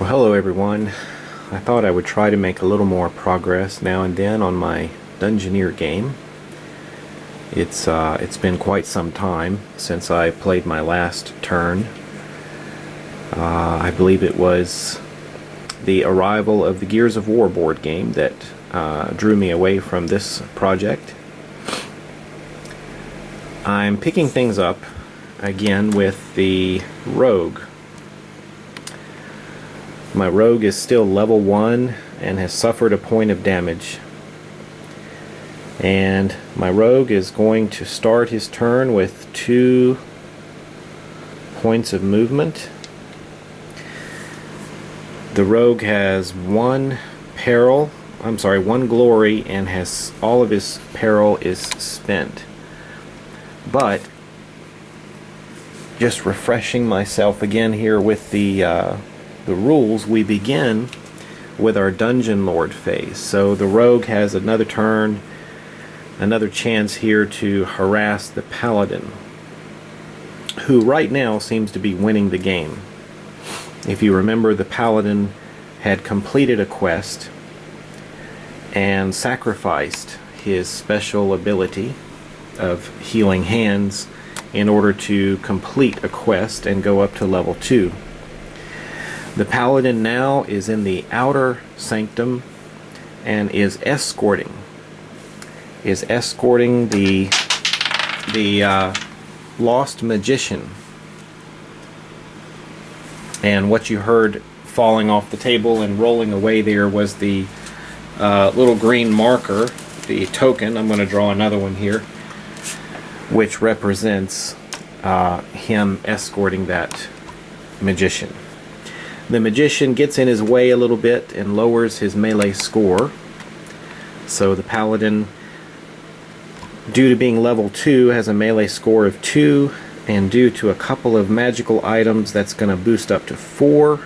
Well, hello everyone. I thought I would try to make a little more progress now and then on my Dungeoneer game. It's been quite some time since I played my last turn. I believe it was the arrival of the Gears of War board game that drew me away from this project. I'm picking things up again with the Rogue. My Rogue is still level 1 and has suffered a point of damage. And my Rogue is going to start his turn with 2 points of movement. The Rogue has 1 glory, and has all of his peril is spent. But just refreshing myself again here with the rules, we begin with our Dungeon Lord phase. So the Rogue has another turn, another chance here to harass the Paladin, who right now seems to be winning the game. If you remember, the Paladin had completed a quest and sacrificed his special ability of healing hands in order to complete a quest and go up to level 2. The Paladin now is in the outer sanctum and is escorting the lost magician. And what you heard falling off the table and rolling away there was the little green marker, the token. I'm going to draw another one here, which represents him escorting that magician. The magician gets in his way a little bit and lowers his melee score. So the Paladin, due to being level 2, has a melee score of 2, and due to a couple of magical items, that's going to boost up to 4.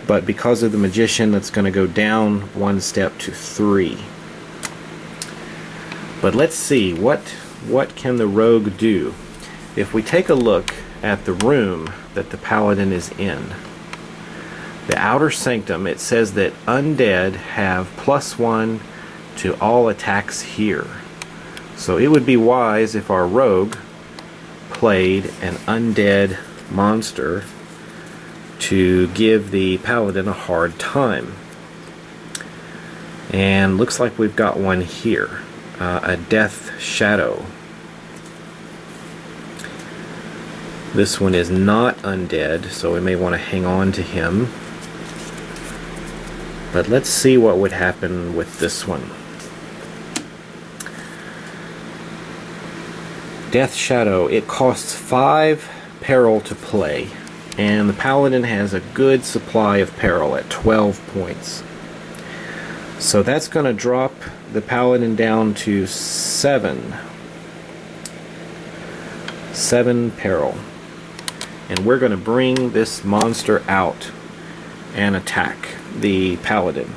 But because of the magician, that's going to go down 1 step to 3. But let's see, what can the Rogue do? If we take a look at the room that the Paladin is in, the outer sanctum, it says that undead have +1 to all attacks here. So it would be wise if our Rogue played an undead monster to give the Paladin a hard time. And looks like we've got one here, a Death Shadow. This one is not undead, so we may want to hang on to him. But let's see what would happen with this one. Death Shadow, it costs 5 peril to play, and the Paladin has a good supply of peril at 12 points. So that's going to drop the Paladin down to 7 peril. And we're going to bring this monster out and attack the Paladin.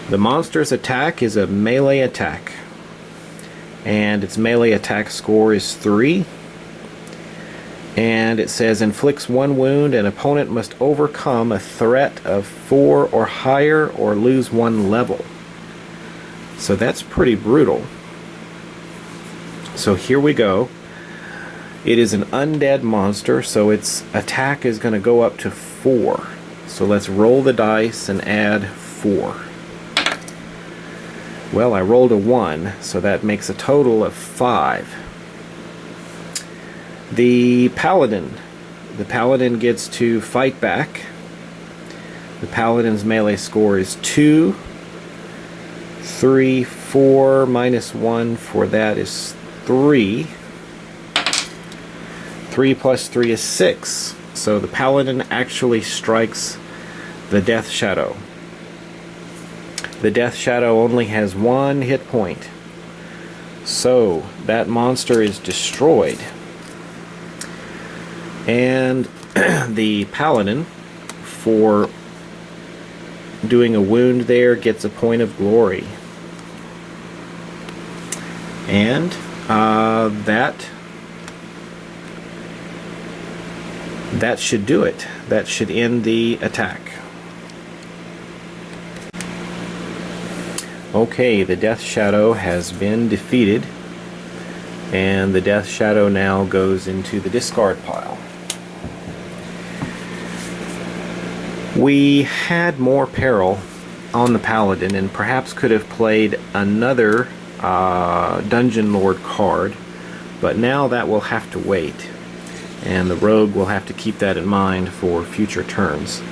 The monster's attack is a melee attack, and its melee attack score is 3. And it says inflicts 1 wound, an opponent must overcome a threat of 4 or higher or lose 1 level. So that's pretty brutal. So here we go. It is an undead monster, so its attack is going to go up to 4. So let's roll the dice and add 4. Well, I rolled a 1, so that makes a total of 5. The Paladin gets to fight back. The Paladin's melee score is 2. 3, 4, minus 1 for that is 3. 3 plus 3 is 6. So the Paladin actually strikes the Death Shadow. The Death Shadow only has 1 hit point. So that monster is destroyed. And the Paladin, for doing a wound there, gets a point of glory. that should do it. That should end the attack. Okay, the Death Shadow has been defeated, and the Death Shadow now goes into the discard pile. We had more peril on the Paladin and perhaps could have played another Dungeon Lord card, but now that will have to wait, and the Rogue will have to keep that in mind for future turns.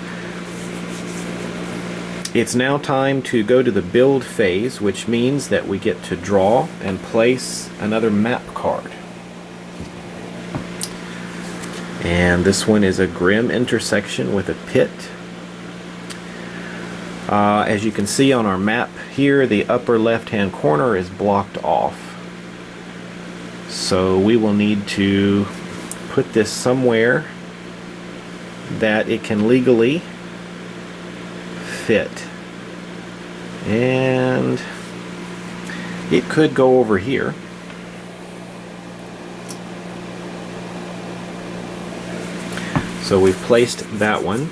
It's now time to go to the build phase, which means that we get to draw and place another map card. And this one is a grim intersection with a pit. As you can see on our map here, the upper left hand corner is blocked off. So we will need to put this somewhere that it can legally fit. And it could go over here. So we've placed that one.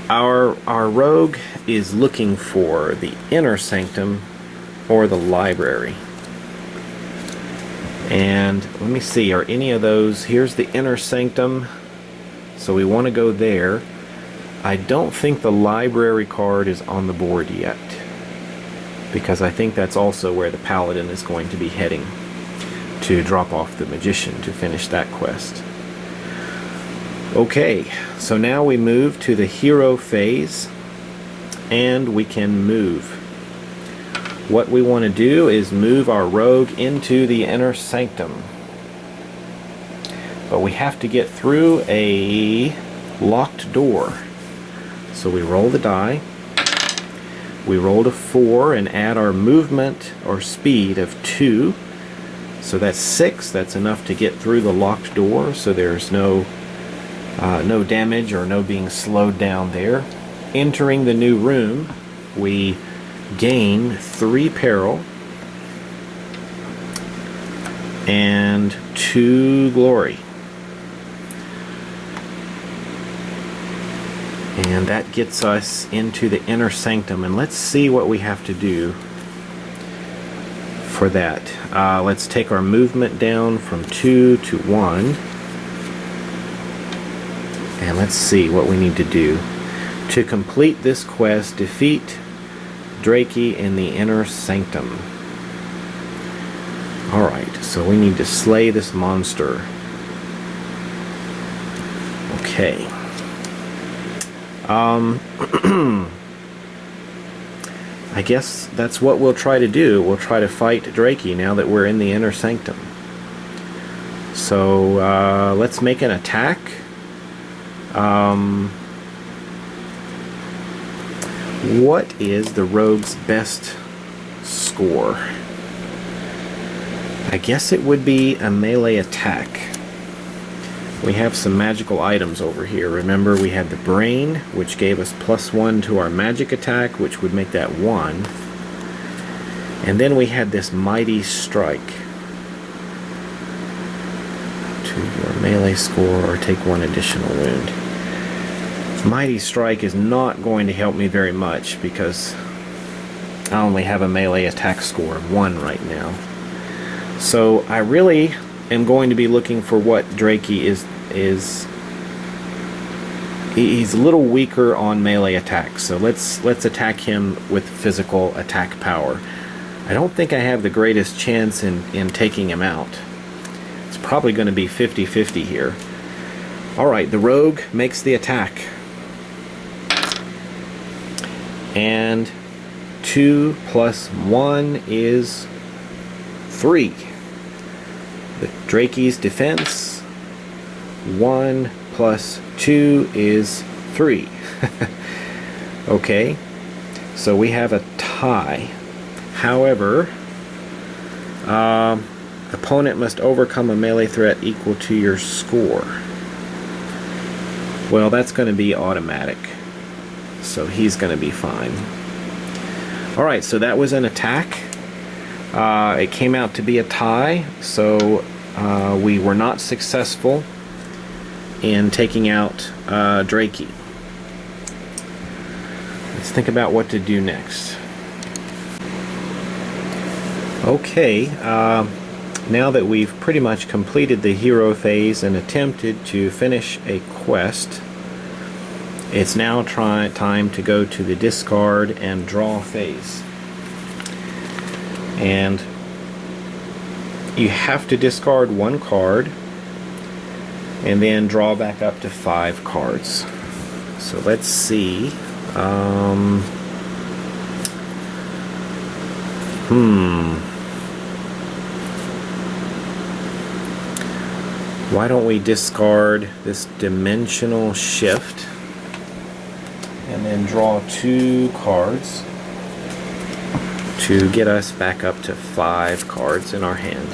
Our rogue is looking for the inner sanctum or the library. And let me see, are any of those, here's the inner sanctum, so we want to go there. I don't think the library card is on the board yet, because I think that's also where the Paladin is going to be heading to drop off the Magician to finish that quest. Okay, so now we move to the hero phase, and we can move. What we want to do is move our rogue into the inner sanctum. But we have to get through a locked door. So we roll the die. We rolled a 4 and add our movement or speed of 2. So that's 6. That's enough to get through the locked door, so there's no damage or no being slowed down there. Entering the new room, we gain 3 peril and 2 glory. And that gets us into the inner sanctum, and let's see what we have to do for that. Let's take our movement down from 2 to 1. And let's see what we need to do. To complete this quest, defeat Drakey in the inner sanctum. Alright, so we need to slay this monster. Okay. I guess that's what we'll try to do. We'll try to fight Drakey now that we're in the inner sanctum. So let's make an attack. What is the rogue's best score? I guess it would be a melee attack. We have some magical items over here. Remember, we had the brain, which gave us +1 to our magic attack, which would make that 1. And then we had this mighty strike. To your melee score or take 1 additional wound. Mighty strike is not going to help me very much because I only have a melee attack score of 1 right now. So I really am going to be looking for what Drakey is. He's a little weaker on melee attacks, so let's attack him with physical attack power. I don't think I have the greatest chance in taking him out. It's probably going to be 50-50 here. Alright, the rogue makes the attack. And 2 plus 1 is 3. The Drakey's defense, 1 plus 2 is 3. Okay, so we have a tie. However, opponent must overcome a melee threat equal to your score. Well, that's going to be automatic, so he's going to be fine. Alright, so that was an attack. It came out to be a tie, so we were not successful in taking out Drakey. Let's think about what to do next. Okay, now that we've pretty much completed the hero phase and attempted to finish a quest, it's now time to go to the discard and draw phase. And you have to discard one card and then draw back up to 5 cards. So let's see. Why don't we discard this dimensional shift and then draw 2 cards to get us back up to 5 cards in our hand.